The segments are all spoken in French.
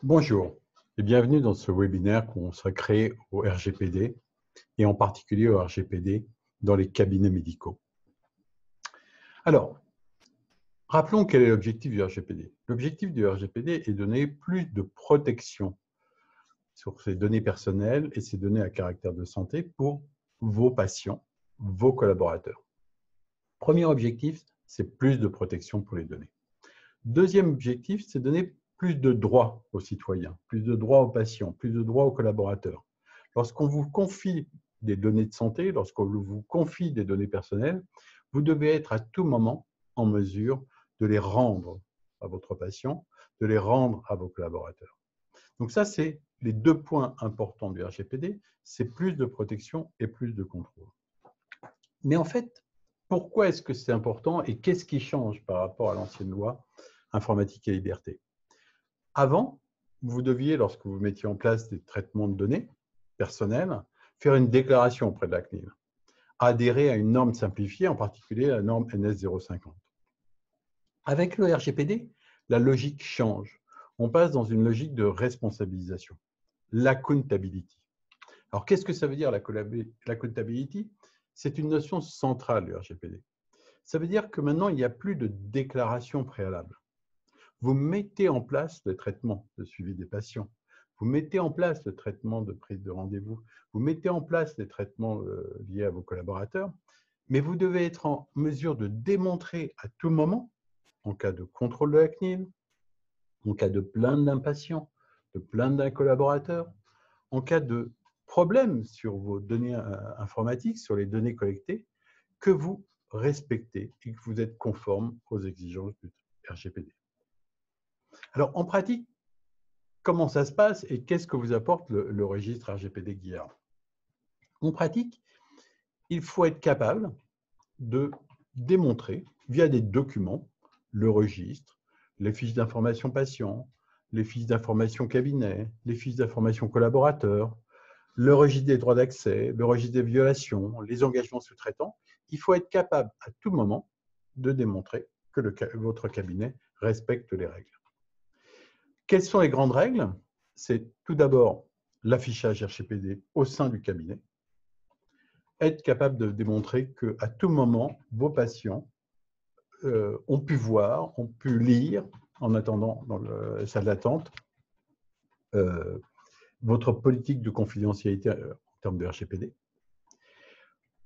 Bonjour et bienvenue dans ce webinaire consacré au RGPD et en particulier au RGPD dans les cabinets médicaux. Alors, rappelons quel est l'objectif du RGPD. L'objectif du RGPD est de donner plus de protection sur ces données personnelles et ces données à caractère de santé pour vos patients, vos collaborateurs. Premier objectif, c'est plus de protection pour les données. Deuxième objectif, c'est donner plus de droits aux citoyens, plus de droits aux patients, plus de droits aux collaborateurs. Lorsqu'on vous confie des données de santé, lorsqu'on vous confie des données personnelles, vous devez être à tout moment en mesure de les rendre à votre patient, de les rendre à vos collaborateurs. Donc ça, c'est les deux points importants du RGPD, c'est plus de protection et plus de contrôle. Mais en fait, pourquoi est-ce que c'est important et qu'est-ce qui change par rapport à l'ancienne loi informatique et liberté? Avant, vous deviez, lorsque vous mettiez en place des traitements de données personnelles, faire une déclaration auprès de la CNIL, adhérer à une norme simplifiée, en particulier la norme NS 050. Avec le RGPD, la logique change. On passe dans une logique de responsabilisation, l'accountability. Alors, qu'est-ce que ça veut dire l'accountability? C'est une notion centrale du RGPD. Ça veut dire que maintenant, il n'y a plus de déclaration préalable. Vous mettez en place le traitement de suivi des patients, vous mettez en place le traitement de prise de rendez-vous, vous mettez en place les traitements liés à vos collaborateurs, mais vous devez être en mesure de démontrer à tout moment, en cas de contrôle de la CNIL, en cas de plainte d'un patient, de plainte d'un collaborateur, en cas de problème sur vos données informatiques, sur les données collectées, que vous respectez et que vous êtes conforme aux exigences du RGPD. Alors, en pratique, comment ça se passe et qu'est-ce que vous apporte le registre RGPD GUIAR? En pratique, il faut être capable de démontrer via des documents, le registre, les fiches d'information patient, les fiches d'information cabinet, les fiches d'information collaborateurs, le registre des droits d'accès, le registre des violations, les engagements sous-traitants. Il faut être capable à tout moment de démontrer que votre cabinet respecte les règles. Quelles sont les grandes règles? C'est tout d'abord l'affichage RGPD au sein du cabinet. Être capable de démontrer qu'à tout moment, vos patients ont pu voir, ont pu lire, en attendant dans la salle d'attente, votre politique de confidentialité en termes de RGPD.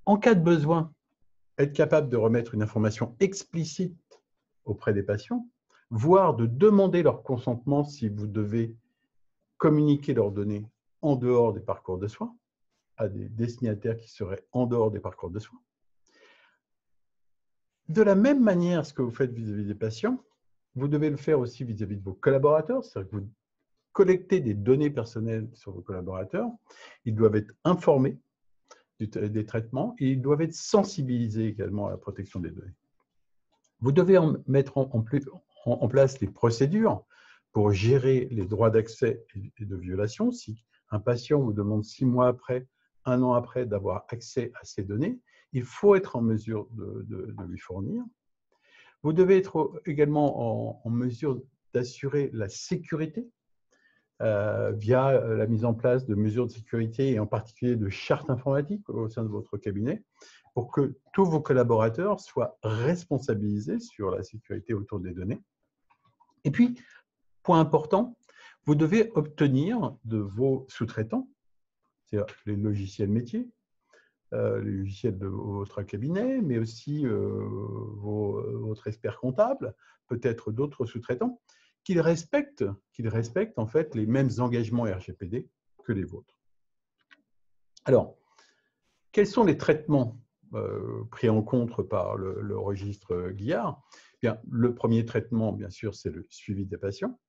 En cas de besoin, être capable de remettre une information explicite auprès des patients, voire de demander leur consentement si vous devez communiquer leurs données en dehors des parcours de soins, à des destinataires qui seraient en dehors des parcours de soins. De la même manière, ce que vous faites vis-à-vis des patients, vous devez le faire aussi vis-à-vis de vos collaborateurs, c'est-à-dire que vous collectez des données personnelles sur vos collaborateurs, ils doivent être informés des traitements et ils doivent être sensibilisés également à la protection des données. Vous devez mettre en place des procédures pour gérer les droits d'accès et de violation. Si un patient vous demande 6 mois après, 1 an après d'avoir accès à ces données, il faut être en mesure de lui fournir. Vous devez être également en mesure d'assurer la sécurité via la mise en place de mesures de sécurité et en particulier de chartes informatiques au sein de votre cabinet pour que tous vos collaborateurs soient responsabilisés sur la sécurité autour des données. Et puis, point important, vous devez obtenir de vos sous-traitants, c'est-à-dire les logiciels métiers, les logiciels de votre cabinet, mais aussi votre expert comptable, peut-être d'autres sous-traitants, qu'ils respectent en fait les mêmes engagements RGPD que les vôtres. Alors, quels sont les traitements pris en compte par le registre GUIAR? Bien, le premier traitement, bien sûr, c'est le suivi des patients.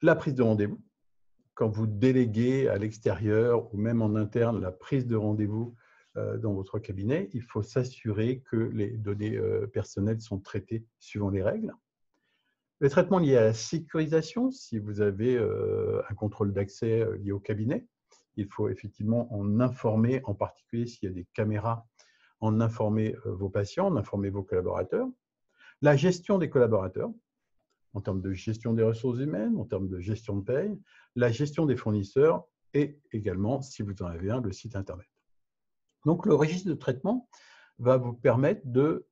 La prise de rendez-vous. Quand vous déléguez à l'extérieur ou même en interne la prise de rendez-vous dans votre cabinet, il faut s'assurer que les données personnelles sont traitées suivant les règles. Le traitement lié à la sécurisation, si vous avez un contrôle d'accès lié au cabinet, il faut effectivement en informer, en particulier s'il y a des caméras, en informer vos patients, en informer vos collaborateurs. La gestion des collaborateurs, en termes de gestion des ressources humaines, en termes de gestion de paye, la gestion des fournisseurs et également, si vous en avez un, le site Internet. Donc, le registre de traitement va vous permettre de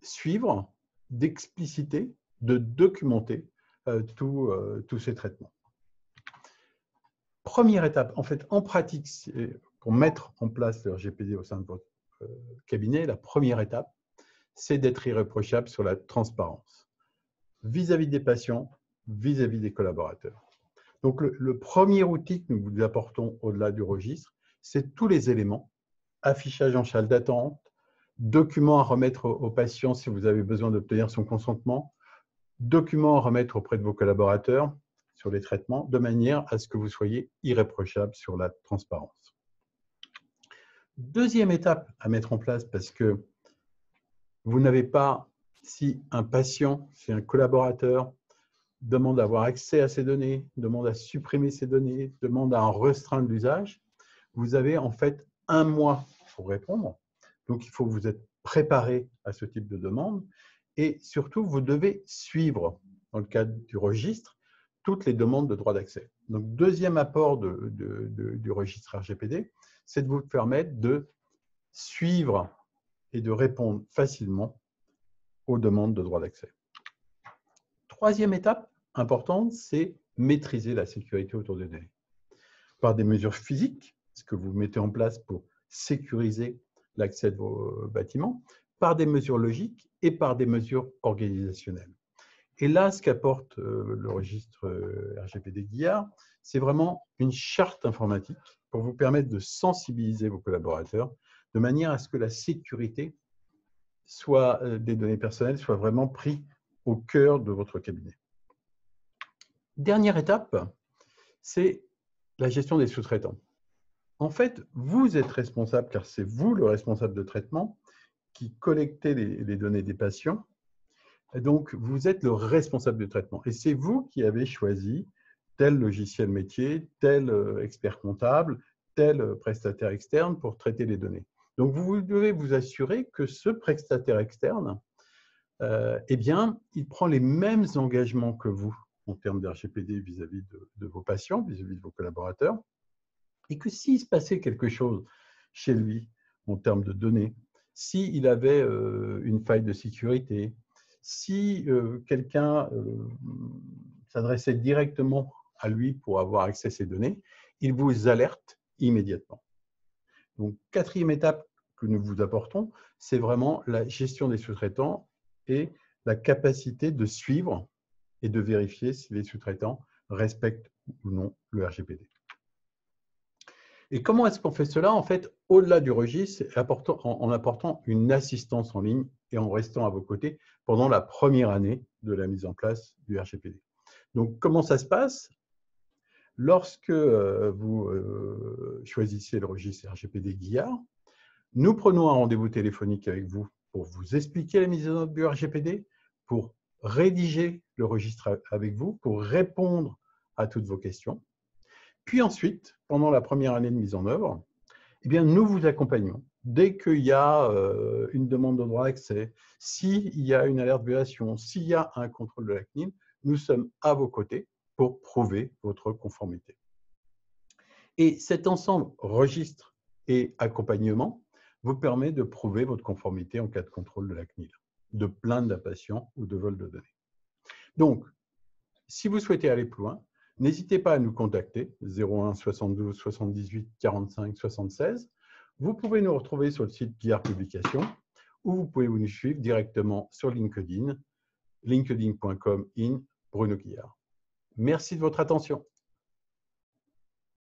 suivre, d'expliciter, de documenter tous ces traitements. Première étape, en fait, en pratique, pour mettre en place le RGPD au sein de votre cabinet, la première étape, c'est d'être irréprochable sur la transparence vis-à-vis des patients, vis-à-vis des collaborateurs. Donc, le premier outil que nous vous apportons au-delà du registre, c'est tous les éléments, affichage en salle d'attente, documents à remettre au patient si vous avez besoin d'obtenir son consentement, documents à remettre auprès de vos collaborateurs sur les traitements, de manière à ce que vous soyez irréprochable sur la transparence. Deuxième étape à mettre en place, parce que vous n'avez pas, si un patient, si un collaborateur demande à avoir accès à ces données, demande à supprimer ces données, demande à en restreindre l'usage, vous avez en fait 1 mois pour répondre. Donc, il faut que vous êtes préparé à ce type de demande. Et surtout, vous devez suivre, dans le cadre du registre, toutes les demandes de droit d'accès. Donc, deuxième apport du registre RGPD, c'est de vous permettre de suivre et de répondre facilement aux demandes de droit d'accès. Troisième étape importante, c'est maîtriser la sécurité autour des données. Par des mesures physiques, ce que vous mettez en place pour sécuriser l'accès de vos bâtiments, par des mesures logiques et par des mesures organisationnelles. Et là, ce qu'apporte le registre RGPD Guillard, c'est vraiment une charte informatique pour vous permettre de sensibiliser vos collaborateurs de manière à ce que la sécurité des données personnelles soit vraiment prise au cœur de votre cabinet. Dernière étape, c'est la gestion des sous-traitants. En fait, vous êtes responsable, car c'est vous le responsable de traitement, qui collectez les données des patients. Et donc, vous êtes le responsable du traitement. Et c'est vous qui avez choisi tel logiciel métier, tel expert comptable, tel prestataire externe pour traiter les données. Donc, vous devez vous assurer que ce prestataire externe, eh bien, il prend les mêmes engagements que vous en termes de RGPD vis-à-vis de vos patients, vis-à-vis de vos collaborateurs, et que s'il se passait quelque chose chez lui en termes de données, s'il avait une faille de sécurité, si quelqu'un s'adressait directement à lui pour avoir accès à ces données, il vous alerte immédiatement. Donc, quatrième étape que nous vous apportons, c'est vraiment la gestion des sous-traitants et la capacité de suivre et de vérifier si les sous-traitants respectent ou non le RGPD. Et comment est-ce qu'on fait cela? En fait, au-delà du registre, en apportant une assistance en ligne et en restant à vos côtés pendant la première année de la mise en place du RGPD. Donc, comment ça se passe? Lorsque vous choisissez le registre RGPD Guillard, nous prenons un rendez-vous téléphonique avec vous pour vous expliquer la mise en œuvre du RGPD, pour rédiger le registre avec vous, pour répondre à toutes vos questions. Puis ensuite, pendant la première année de mise en œuvre, eh bien, nous vous accompagnons. Dès qu'il y a une demande de droit d'accès, s'il y a une alerte violation, s'il y a un contrôle de la CNIL, nous sommes à vos côtés pour prouver votre conformité. Et cet ensemble registre et accompagnement vous permet de prouver votre conformité en cas de contrôle de la CNIL, de plainte d'un patient ou de vol de données. Donc, si vous souhaitez aller plus loin, n'hésitez pas à nous contacter, 01 72 78 45 76. Vous pouvez nous retrouver sur le site Guillard Publications ou vous pouvez nous suivre directement sur LinkedIn, linkedin.com/Bruno Guillard. Merci de votre attention.